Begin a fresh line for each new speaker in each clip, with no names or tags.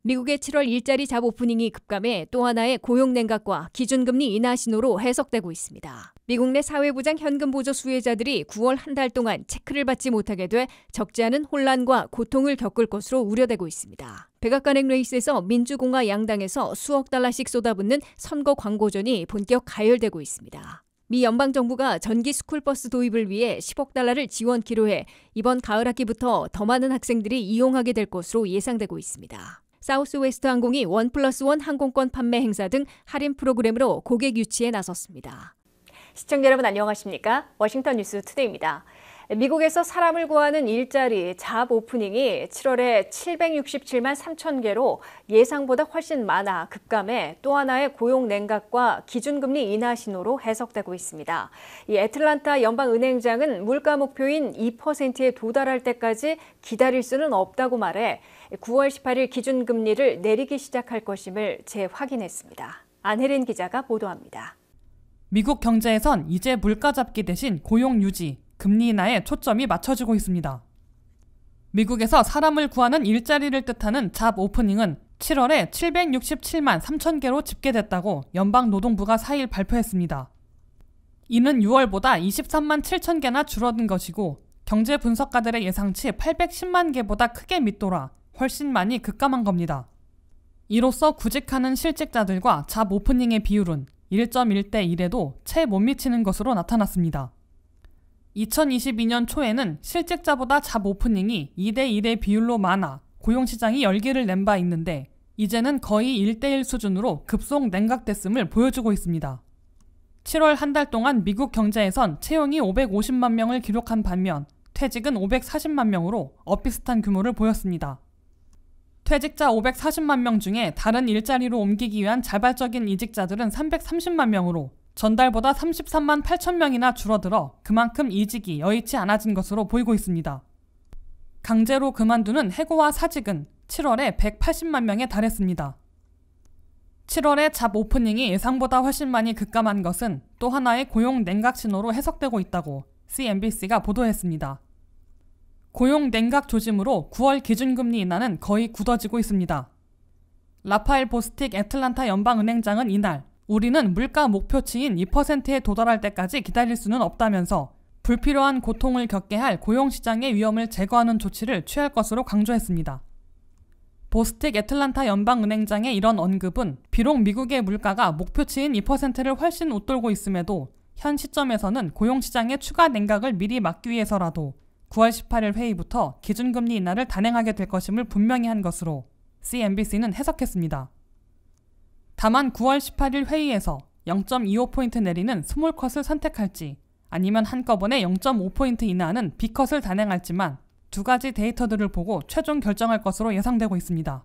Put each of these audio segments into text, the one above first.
미국의 7월 일자리 잡 오프닝이 급감해 또 하나의 고용 냉각과 기준금리 인하 신호로 해석되고 있습니다. 미국 내 사회보장 현금 보조 수혜자들이 9월 한 달 동안 체크를 받지 못하게 돼 적지 않은 혼란과 고통을 겪을 것으로 우려되고 있습니다. 백악관행 레이스에서 민주공화 양당에서 수억 달러씩 쏟아붓는 선거 광고전이 본격 가열되고 있습니다. 미 연방정부가 전기 스쿨버스 도입을 위해 10억 달러를 지원키로 해 이번 가을 학기부터 더 많은 학생들이 이용하게 될 것으로 예상되고 있습니다. 사우스웨스트 항공이 1+1 항공권 판매 행사 등 할인 프로그램으로 고객 유치에 나섰습니다. 시청자 여러분 안녕하십니까? 워싱턴 뉴스 투데이입니다. 미국에서 사람을 구하는 일자리 잡 오프닝이 7월에 767만 3천 개로 예상보다 훨씬 많아 급감해 또 하나의 고용 냉각과 기준금리 인하 신호로 해석되고 있습니다. 이 애틀란타 연방은행장은 물가 목표인 2%에 도달할 때까지 기다릴 수는 없다고 말해 9월 18일 기준금리를 내리기 시작할 것임을 재확인했습니다. 안혜린 기자가 보도합니다.
미국 경제에선 이제 물가 잡기 대신 고용 유지, 금리 인하에 초점이 맞춰지고 있습니다. 미국에서 사람을 구하는 일자리를 뜻하는 잡 오프닝은 7월에 767만 3천 개로 집계됐다고 연방노동부가 4일 발표했습니다. 이는 6월보다 23만 7천 개나 줄어든 것이고 경제 분석가들의 예상치 810만 개보다 크게 밑돌아 훨씬 많이 급감한 겁니다. 이로써 구직하는 실직자들과 잡 오프닝의 비율은 1.1대 1에도 채 못 미치는 것으로 나타났습니다. 2022년 초에는 실직자보다 잡 오프닝이 2대 1의 비율로 많아 고용시장이 열기를 낸 바 있는데 이제는 거의 1대1 수준으로 급속 냉각됐음을 보여주고 있습니다. 7월 한 달 동안 미국 경제에선 채용이 550만 명을 기록한 반면 퇴직은 540만 명으로 엇비슷한 규모를 보였습니다. 퇴직자 540만 명 중에 다른 일자리로 옮기기 위한 자발적인 이직자들은 330만 명으로 전달보다 33만 8천 명이나 줄어들어 그만큼 이직이 여의치 않아진 것으로 보이고 있습니다. 강제로 그만두는 해고와 사직은 7월에 180만 명에 달했습니다. 7월에 잡 오프닝이 예상보다 훨씬 많이 급감한 것은 또 하나의 고용 냉각 신호로 해석되고 있다고 CNBC가 보도했습니다. 고용 냉각 조짐으로 9월 기준금리 인하는 거의 굳어지고 있습니다. 라파엘 보스틱 애틀란타 연방은행장은 이날 우리는 물가 목표치인 2%에 도달할 때까지 기다릴 수는 없다면서 불필요한 고통을 겪게 할 고용시장의 위험을 제거하는 조치를 취할 것으로 강조했습니다. 보스틱 애틀란타 연방은행장의 이런 언급은 비록 미국의 물가가 목표치인 2%를 훨씬 웃돌고 있음에도 현 시점에서는 고용시장의 추가 냉각을 미리 막기 위해서라도 9월 18일 회의부터 기준금리 인하를 단행하게 될 것임을 분명히 한 것으로 CNBC는 해석했습니다. 다만 9월 18일 회의에서 0.25포인트 내리는 스몰컷을 선택할지 아니면 한꺼번에 0.5포인트 인하하는 빅컷을 단행할지만 두 가지 데이터들을 보고 최종 결정할 것으로 예상되고 있습니다.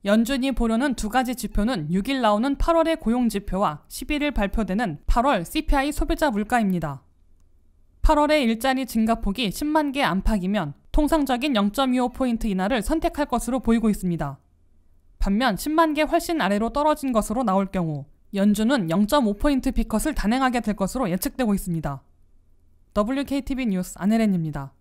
연준이 보려는 두 가지 지표는 6일 나오는 8월의 고용지표와 11일 발표되는 8월 CPI 소비자 물가입니다. 8월의 일자리 증가폭이 10만 개 안팎이면 통상적인 0.25포인트 인하를 선택할 것으로 보이고 있습니다. 반면 10만 개 훨씬 아래로 떨어진 것으로 나올 경우 연준은 0.5포인트 빅컷을 단행하게 될 것으로 예측되고 있습니다. WKTV 뉴스 안혜린입니다.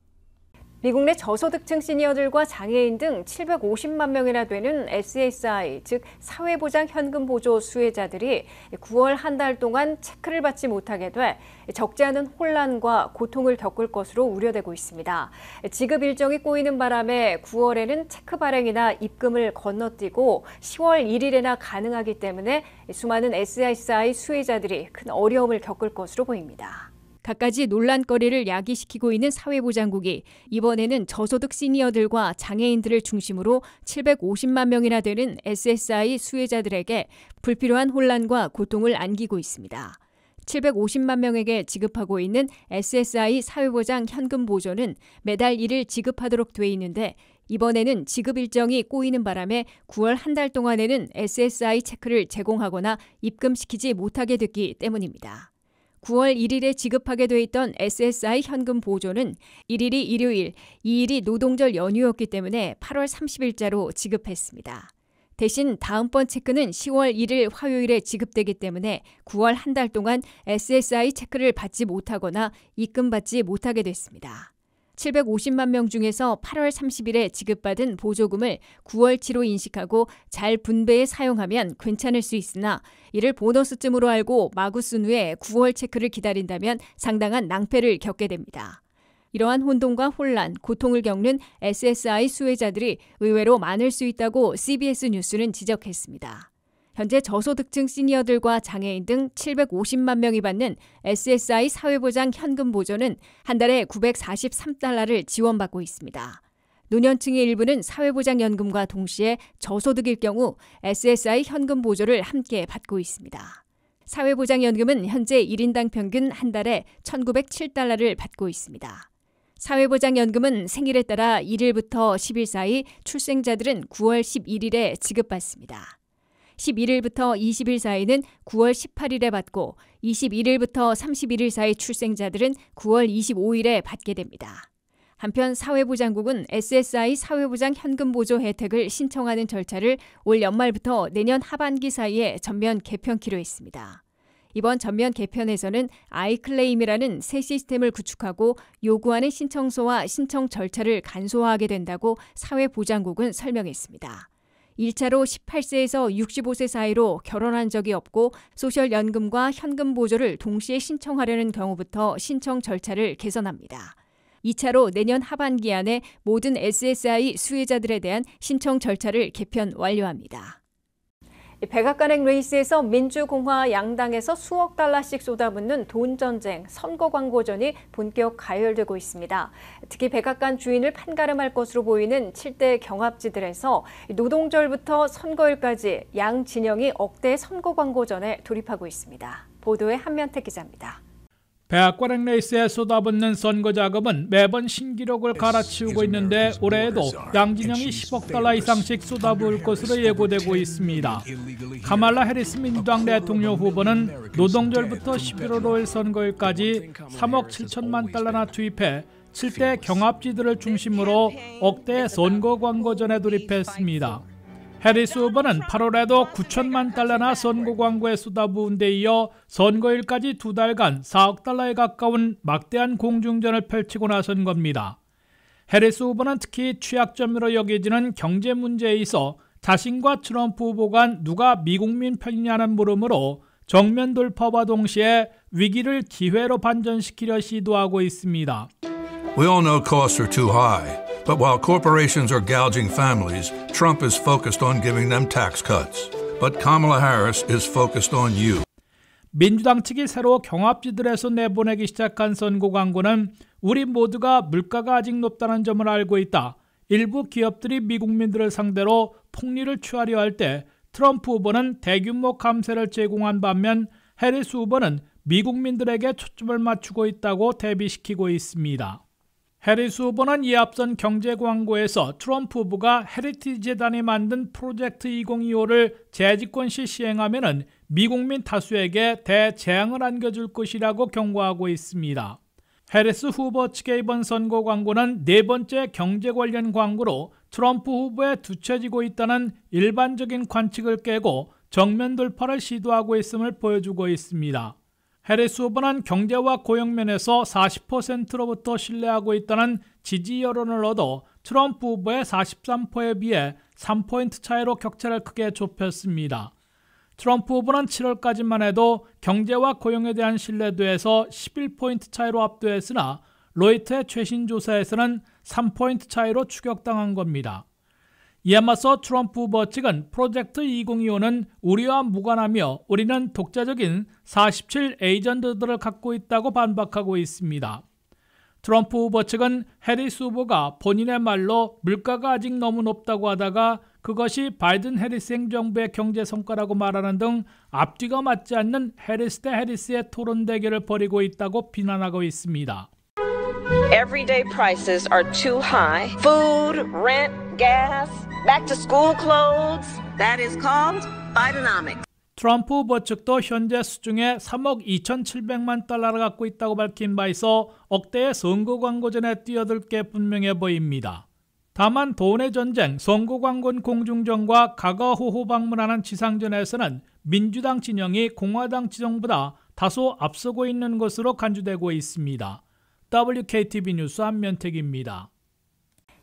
미국 내 저소득층 시니어들과 장애인 등 750만 명이나 되는 SSI, 즉 사회보장 현금 보조 수혜자들이 9월 한 달 동안 체크를 받지 못하게 돼 적지 않은 혼란과 고통을 겪을 것으로 우려되고 있습니다. 지급 일정이 꼬이는 바람에 9월에는 체크 발행이나 입금을 건너뛰고 10월 1일에나 가능하기 때문에 수많은 SSI 수혜자들이 큰 어려움을 겪을 것으로 보입니다. 갖가지 논란거리를 야기시키고 있는 사회보장국이 이번에는 저소득 시니어들과 장애인들을 중심으로 750만 명이나 되는 SSI 수혜자들에게 불필요한 혼란과 고통을 안기고 있습니다. 750만 명에게 지급하고 있는 SSI 사회보장 현금 보조는 매달 1일 지급하도록 돼 있는데 이번에는 지급 일정이 꼬이는 바람에 9월 한 달 동안에는 SSI 체크를 제공하거나 입금시키지 못하게 됐기 때문입니다. 9월 1일에 지급하게 돼 있던 SSI 현금 보조는 1일이 일요일, 2일이 노동절 연휴였기 때문에 8월 30일자로 지급했습니다. 대신 다음번 체크는 10월 1일 화요일에 지급되기 때문에 9월 한 달 동안 SSI 체크를 받지 못하거나 입금받지 못하게 됐습니다. 750만 명 중에서 8월 30일에 지급받은 보조금을 9월치로 인식하고 잘 분배해 사용하면 괜찮을 수 있으나 이를 보너스쯤으로 알고 마구 쓴 후에 9월 체크를 기다린다면 상당한 낭패를 겪게 됩니다. 이러한 혼돈과 혼란, 고통을 겪는 SSI 수혜자들이 의외로 많을 수 있다고 CBS 뉴스는 지적했습니다. 현재 저소득층 시니어들과 장애인 등 750만 명이 받는 SSI 사회보장 현금 보조는 한 달에 $943를 지원받고 있습니다. 노년층의 일부는 사회보장연금과 동시에 저소득일 경우 SSI 현금 보조를 함께 받고 있습니다. 사회보장연금은 현재 1인당 평균 한 달에 $1,907를 받고 있습니다. 사회보장연금은 생일에 따라 1일부터 10일 사이 출생자들은 9월 11일에 지급받습니다. 11일부터 20일 사이는 9월 18일에 받고 21일부터 31일 사이 출생자들은 9월 25일에 받게 됩니다. 한편 사회보장국은 SSI 사회보장 현금 보조 혜택을 신청하는 절차를 올 연말부터 내년 하반기 사이에 전면 개편키로 했습니다. 이번 전면 개편에서는 아이클레임이라는 새 시스템을 구축하고 요구하는 신청서와 신청 절차를 간소화하게 된다고 사회보장국은 설명했습니다. 1차로 18세에서 65세 사이로 결혼한 적이 없고 소셜연금과 현금 보조를 동시에 신청하려는 경우부터 신청 절차를 개선합니다. 2차로 내년 하반기 안에 모든 SSI 수혜자들에 대한 신청 절차를 개편 완료합니다. 백악관행 레이스에서 민주공화 양당에서 수억 달러씩 쏟아붓는 돈전쟁, 선거 광고전이 본격 가열되고 있습니다. 특히 백악관 주인을 판가름할 것으로 보이는 7대 경합지들에서 노동절부터 선거일까지 양 진영이 억대 선거 광고전에 돌입하고 있습니다. 보도에 한면택 기자입니다.
백악관행 레이스에 쏟아붓는 선거 자금은 매번 신기록을 갈아치우고 있는데 올해에도 양진영이 10억 달러 이상씩 쏟아부을 것으로 예고되고 있습니다. 카말라 해리스 민주당 대통령 후보는 노동절부터 11월 5일 선거일까지 3억 7천만 달러나 투입해 7대 경합지들을 중심으로 억대 선거 광고전에 돌입했습니다. 해리스 후보는 8월에도 9천만 달러나 선거 광고에 쏟아부은 데 이어 선거일까지 2달간 4억 달러에 가까운 막대한 공중전을 펼치고 나선 겁니다. 해리스 후보는 특히 취약점으로 여겨지는 경제 문제에 있어 자신과 트럼프 후보 간 누가 미국민 편이냐는 물음으로 정면 돌파와 동시에 위기를 기회로 반전시키려 시도하고 있습니다.
We all know costs are too high. But while corporations are gouging families, Trump is focused on giving them tax cuts. But Kamala Harris is focused on you.
민주당 측이 새로 경합지들에서 내보내기 시작한 선거 광고는 우리 모두가 물가가 아직 높다는 점을 알고 있다. 일부 기업들이 미국민들을 상대로 폭리를 취하려 할 때 트럼프 후보는 대규모 감세를 제공한 반면 해리스 후보는 미국민들에게 초점을 맞추고 있다고 대비시키고 있습니다. 해리스 후보는 이 앞선 경제 광고에서 트럼프 후보가 헤리티지 재단이 만든 프로젝트 2025를 재집권 시 시행하면 미국민 다수에게 대재앙을 안겨줄 것이라고 경고하고 있습니다. 해리스 후보 측의 이번 선거 광고는 네 번째 경제 관련 광고로 트럼프 후보에 뒤처지고 있다는 일반적인 관측을 깨고 정면 돌파를 시도하고 있음을 보여주고 있습니다. 해리스 후보는 경제와 고용 면에서 40%로부터 신뢰하고 있다는 지지 여론을 얻어 트럼프 후보의 43%에 비해 3포인트 차이로 격차를 크게 좁혔습니다. 트럼프 후보는 7월까지만 해도 경제와 고용에 대한 신뢰도에서 11포인트 차이로 압도했으나 로이터의 최신 조사에서는 3포인트 차이로 추격당한 겁니다. 이에 맞서 트럼프 후보 측은 프로젝트 2025는 우리와 무관하며 우리는 독자적인 47 에이전트들을 갖고 있다고 반박하고 있습니다. 트럼프 후보 측은 해리스 후보가 본인의 말로 물가가 아직 너무 높다고 하다가 그것이 바이든 해리스 행정부의 경제 성과라고 말하는 등 앞뒤가 맞지 않는 해리스 대 해리스의 토론 대결을 벌이고 있다고 비난하고 있습니다.
Everyday prices are too high. Food, rent, gas, back to school clothes. That is called Bidenomics.
트럼프 후보 측도 현재 수중에 3억 2,700만 달러를 갖고 있다고 밝힌 바 있어 억대의 선거 광고전에 뛰어들 게 분명해 보입니다. 다만 돈의 전쟁, 선거 광고는 공중전과 가가호호 방문하는 지상전에서는 민주당 진영이 공화당 진영보다 다소 앞서고 있는 것으로 간주되고 있습니다. WKTV 뉴스 안면택입니다.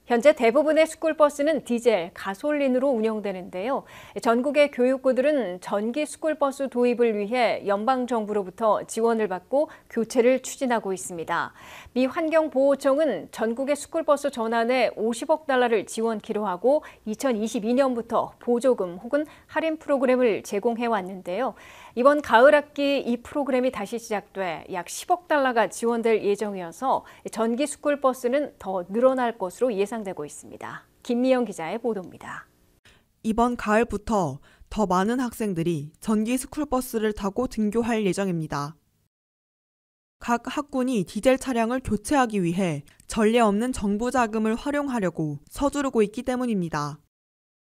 현재 대부분의 스쿨버스는 디젤, 가솔린으로 운영되는데요. 전국의 교육부들은 전기 스쿨버스 도입을 위해 연방정부로부터 지원을 받고 교체를 추진하고 있습니다. 미 환경보호청은 전국의 스쿨버스 전환에 50억 달러를 지원키로 하고 2022년부터 보조금 혹은 할인 프로그램을 제공해왔는데요. 이번 가을 학기 이 프로그램이 다시 시작돼 약 10억 달러가 지원될 예정이어서 전기 스쿨버스는 더 늘어날 것으로 예상되고 있습니다. 김미영 기자의 보도입니다.
이번 가을부터 더 많은 학생들이 전기 스쿨버스를 타고 등교할 예정입니다. 각 학군이 디젤 차량을 교체하기 위해 전례 없는 정부 자금을 활용하려고 서두르고 있기 때문입니다.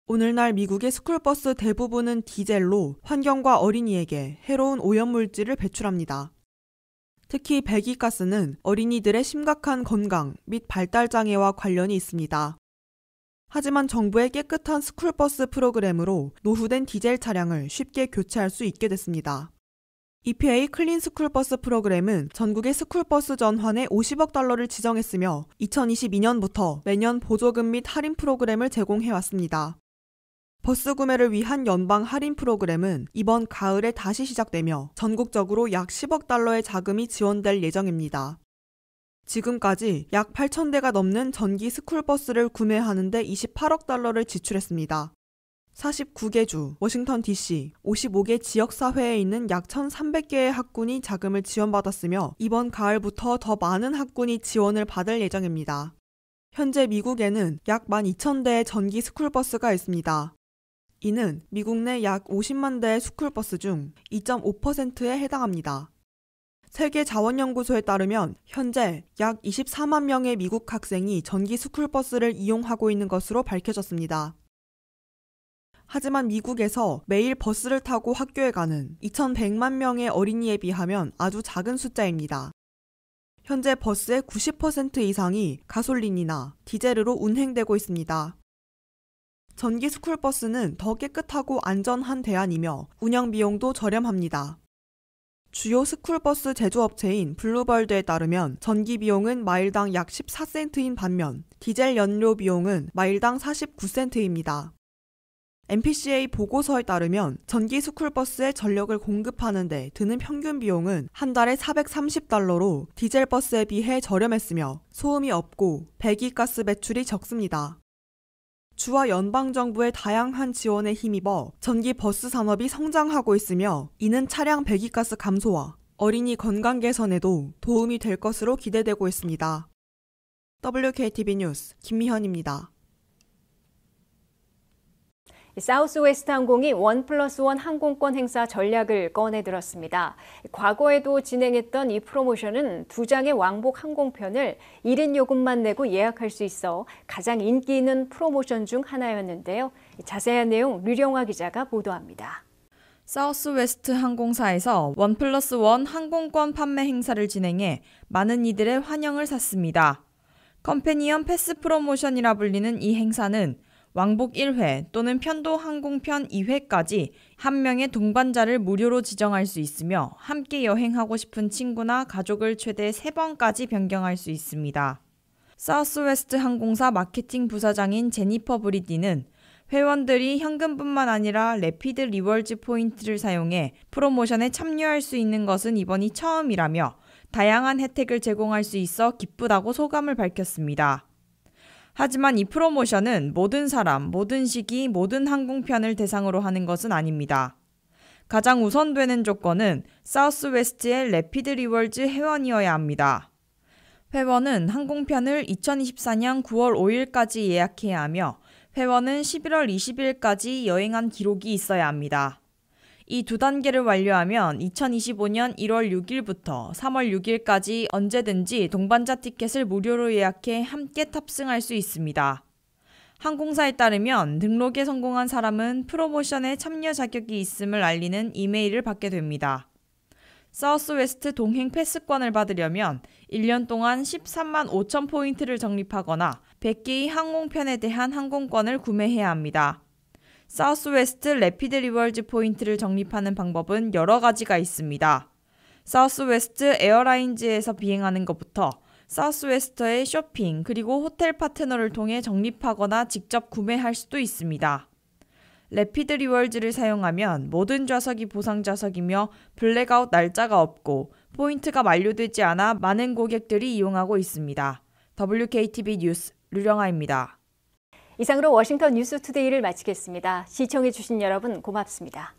오늘날 미국의 스쿨버스 대부분은 디젤로 환경과 어린이에게 해로운 오염물질을 배출합니다. 특히 배기가스는 어린이들의 심각한 건강 및 발달장애와 관련이 있습니다. 하지만 정부의 깨끗한 스쿨버스 프로그램으로 노후된 디젤 차량을 쉽게 교체할 수 있게 됐습니다. EPA 클린 스쿨버스 프로그램은 전국의 스쿨버스 전환에 50억 달러를 지정했으며 2022년부터 매년 보조금 및 할인 프로그램을 제공해왔습니다. 버스 구매를 위한 연방 할인 프로그램은 이번 가을에 다시 시작되며 전국적으로 약 10억 달러의 자금이 지원될 예정입니다. 지금까지 약 8,000대가 넘는 전기 스쿨버스를 구매하는 데 28억 달러를 지출했습니다. 49개 주, 워싱턴 DC, 55개 지역사회에 있는 약 1,300개의 학군이 자금을 지원받았으며 이번 가을부터 더 많은 학군이 지원을 받을 예정입니다. 현재 미국에는 약 12,000대의 전기 스쿨버스가 있습니다. 이는 미국 내 약 50만 대의 스쿨버스 중 2.5%에 해당합니다. 세계자원연구소에 따르면 현재 약 24만 명의 미국 학생이 전기 스쿨버스를 이용하고 있는 것으로 밝혀졌습니다. 하지만 미국에서 매일 버스를 타고 학교에 가는 2,100만 명의 어린이에 비하면 아주 작은 숫자입니다. 현재 버스의 90% 이상이 가솔린이나 디젤으로 운행되고 있습니다. 전기 스쿨버스는 더 깨끗하고 안전한 대안이며 운영 비용도 저렴합니다. 주요 스쿨버스 제조업체인 블루버드에 따르면 전기 비용은 마일당 약 14센트인 반면 디젤 연료 비용은 마일당 49센트입니다. NPCA 보고서에 따르면 전기 스쿨버스에 전력을 공급하는 데 드는 평균 비용은 한 달에 430달러로 디젤 버스에 비해 저렴했으며 소음이 없고 배기가스 배출이 적습니다. 주와 연방정부의 다양한 지원에 힘입어 전기 버스 산업이 성장하고 있으며 이는 차량 배기가스 감소와 어린이 건강 개선에도 도움이 될 것으로 기대되고 있습니다. WKTV 뉴스 김미현입니다.
사우스웨스트 항공이 1+1 항공권 행사 전략을 꺼내들었습니다. 과거에도 진행했던 이 프로모션은 2장의 왕복 항공편을 1인 요금만 내고 예약할 수 있어 가장 인기 있는 프로모션 중 하나였는데요. 자세한 내용 류령화 기자가 보도합니다.
사우스웨스트 항공사에서 1+1 항공권 판매 행사를 진행해 많은 이들의 환영을 샀습니다. 컴패니언 패스 프로모션이라 불리는 이 행사는 왕복 1회 또는 편도 항공편 2회까지 한 명의 동반자를 무료로 지정할 수 있으며 함께 여행하고 싶은 친구나 가족을 최대 3번까지 변경할 수 있습니다. 사우스웨스트 항공사 마케팅 부사장인 제니퍼 브리디는 회원들이 현금뿐만 아니라 래피드 리월즈 포인트를 사용해 프로모션에 참여할 수 있는 것은 이번이 처음이라며 다양한 혜택을 제공할 수 있어 기쁘다고 소감을 밝혔습니다. 하지만 이 프로모션은 모든 사람, 모든 시기, 모든 항공편을 대상으로 하는 것은 아닙니다. 가장 우선되는 조건은 사우스웨스트의 래피드 리월즈 회원이어야 합니다. 회원은 항공편을 2024년 9월 5일까지 예약해야 하며 회원은 11월 20일까지 여행한 기록이 있어야 합니다. 이 두 단계를 완료하면 2025년 1월 6일부터 3월 6일까지 언제든지 동반자 티켓을 무료로 예약해 함께 탑승할 수 있습니다. 항공사에 따르면 등록에 성공한 사람은 프로모션에 참여 자격이 있음을 알리는 이메일을 받게 됩니다. 사우스웨스트 동행 패스권을 받으려면 1년 동안 13만 5천 포인트를 적립하거나 100개의 항공편에 대한 항공권을 구매해야 합니다. 사우스웨스트 래피드 리월즈 포인트를 적립하는 방법은 여러 가지가 있습니다. 사우스웨스트 에어라인즈에서 비행하는 것부터 사우스웨스트의 쇼핑 그리고 호텔 파트너를 통해 적립하거나 직접 구매할 수도 있습니다. 래피드 리월즈를 사용하면 모든 좌석이 보상 좌석이며 블랙아웃 날짜가 없고 포인트가 만료되지 않아 많은 고객들이 이용하고 있습니다. WKTV 뉴스 류령아입니다.
이상으로 워싱턴 뉴스투데이를 마치겠습니다. 시청해주신 여러분 고맙습니다.